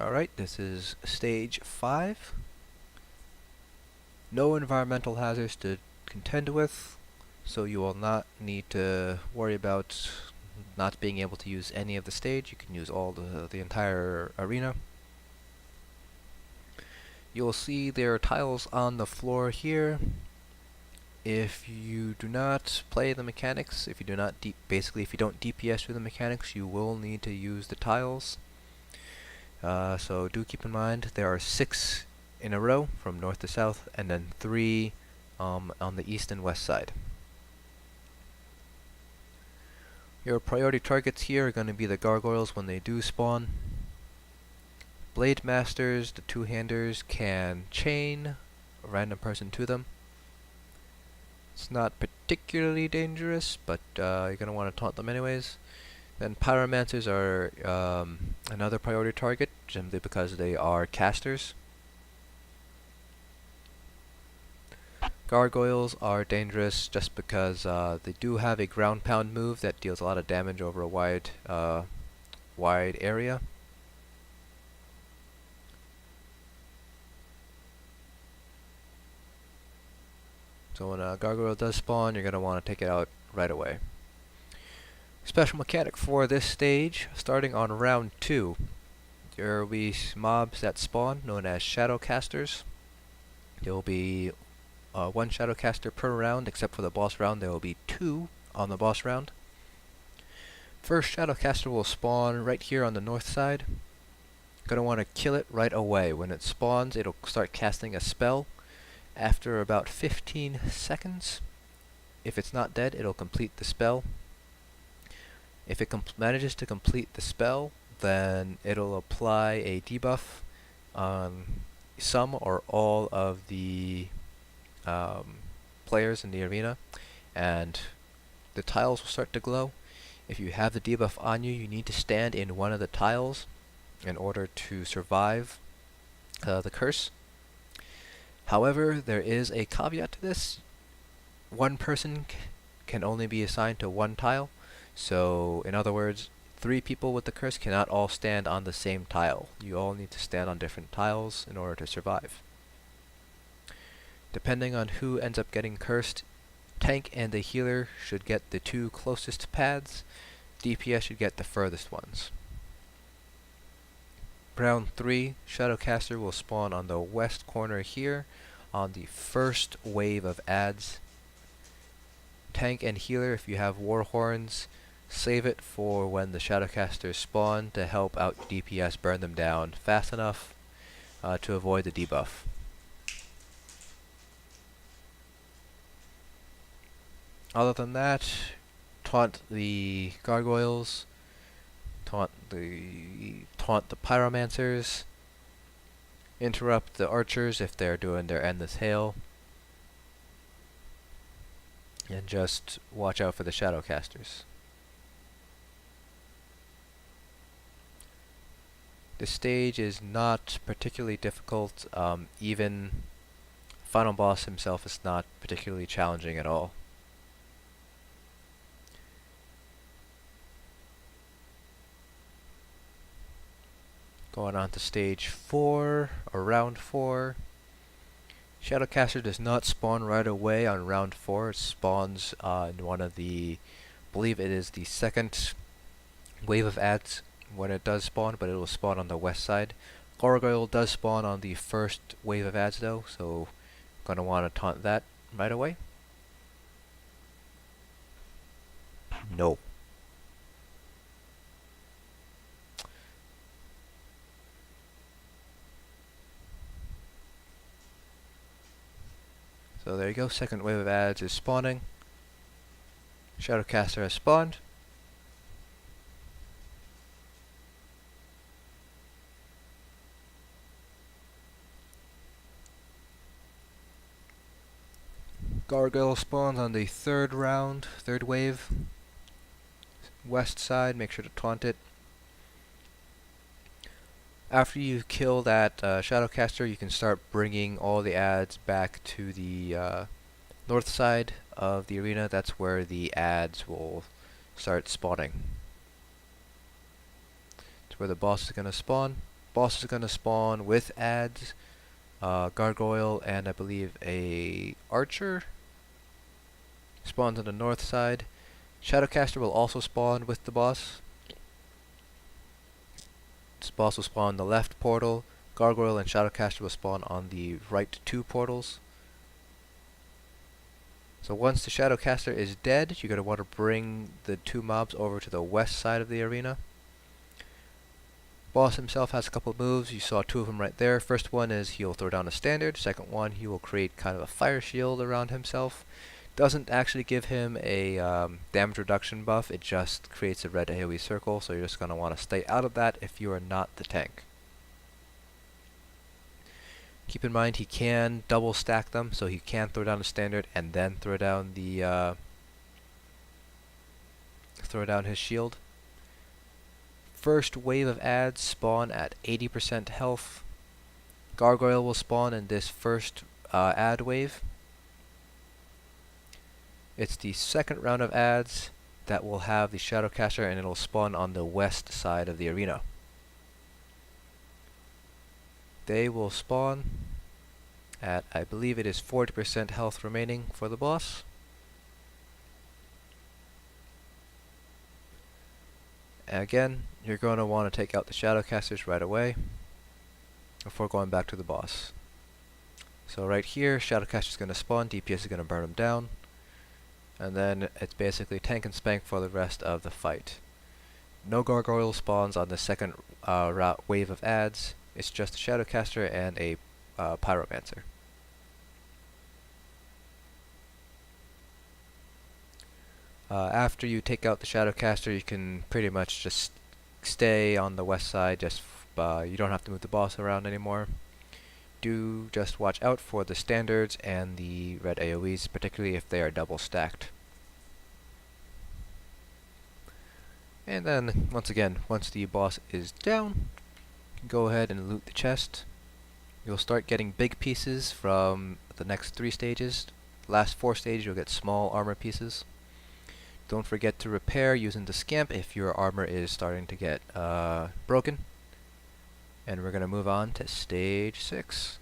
Alright, this is stage 5. No environmental hazards to contend with, so you will not need to worry about not being able to use any of the stage. You can use all the entire arena. You'll see there are tiles on the floor here. If you do not play the mechanics, if you do not basically if you don't DPS through the mechanics, you will need to use the tiles. So do keep in mind there are 6 in a row from north to south, and then 3 on the east and west side. Your priority targets here are going to be the Gargoyles when they do spawn. Blade Masters, the two-handers, can chain a random person to them. It's not particularly dangerous, but you're going to want to taunt them anyways. Then Pyromancers are another priority target, simply because they are casters. Gargoyles are dangerous just because they do have a ground pound move that deals a lot of damage over a wide area. So when a Gargoyle does spawn, you're going to want to take it out right away. Special mechanic for this stage, starting on round 2, there will be mobs that spawn known as Shadowcasters. There will be 1 Shadowcaster per round, except for the boss round there will be 2 on the boss round. First Shadowcaster will spawn right here on the north side. Gonna want to kill it right away. When it spawns, it'll start casting a spell. After about 15 seconds, if it's not dead, it'll complete the spell. If it manages to complete the spell, then it'll apply a debuff on some or all of the players in the arena, and the tiles will start to glow. If you have the debuff on you, you need to stand in one of the tiles in order to survive the curse. However, there is a caveat to this. One person can only be assigned to one tile. So, in other words, 3 people with the curse cannot all stand on the same tile. You all need to stand on different tiles in order to survive. Depending on who ends up getting cursed, tank and the healer should get the 2 closest paths. DPS should get the furthest ones. Round 3, Shadowcaster will spawn on the west corner here on the first wave of adds. Tank and healer, if you have war horns, save it for when the Shadowcasters spawn to help out DPS burn them down fast enough to avoid the debuff. Other than that, taunt the Gargoyles, taunt the Pyromancers, interrupt the archers if they're doing their endless hail, and just watch out for the Shadowcasters. The stage is not particularly difficult. Even final boss himself is not particularly challenging at all. Going on to stage 4, or round 4. Shadowcaster does not spawn right away on round 4. It spawns in one of the, I believe it is the second wave of adds when it does spawn, but it will spawn on the west side. Gargoyle does spawn on the first wave of adds though, so gonna want to taunt that right away. No. So there you go, second wave of adds is spawning. Shadowcaster has spawned. Gargoyle spawns on the third wave. West side, make sure to taunt it. After you kill that Shadowcaster, you can start bringing all the adds back to the north side of the arena. That's where the adds will start spawning. It's where the boss is going to spawn. Boss is going to spawn with adds, Gargoyle, and I believe a Archer. Spawns on the north side. Shadowcaster will also spawn with the boss. This boss will spawn on the left portal. Gargoyle and Shadowcaster will spawn on the right two portals. So once the Shadowcaster is dead, you're going to want to bring the two mobs over to the west side of the arena. Boss himself has a couple of moves. You saw two of them right there. First one is he'll throw down a standard. Second one, he will create kind of a fire shield around himself. Doesn't actually give him a damage reduction buff, it just creates a red AoE circle, so you're just going to want to stay out of that if you are not the tank. Keep in mind he can double stack them, so he can throw down a standard and then throw down the his shield. First wave of adds spawn at 80% health. Gargoyle will spawn in this first add wave. It's the second round of adds that will have the Shadowcaster, and it'll spawn on the west side of the arena. They will spawn at, I believe it is 40% health remaining for the boss. Again, you're going to want to take out the Shadowcasters right away before going back to the boss. So right here, Shadowcaster is going to spawn, DPS is going to burn him down. And then it's basically tank and spank for the rest of the fight. No Gargoyle spawns on the second wave of adds. It's just a Shadowcaster and a Pyromancer. After you take out the Shadowcaster, you can pretty much just stay on the west side. You don't have to move the boss around anymore. Do just watch out for the standards and the red AoEs, particularly if they are double stacked. And then, once again, once the boss is down, you can go ahead and loot the chest. You'll start getting big pieces from the next 3 stages. Last 4 stages you'll get small armor pieces. Don't forget to repair using the scamp if your armor is starting to get broken. And we're going to move on to stage 6.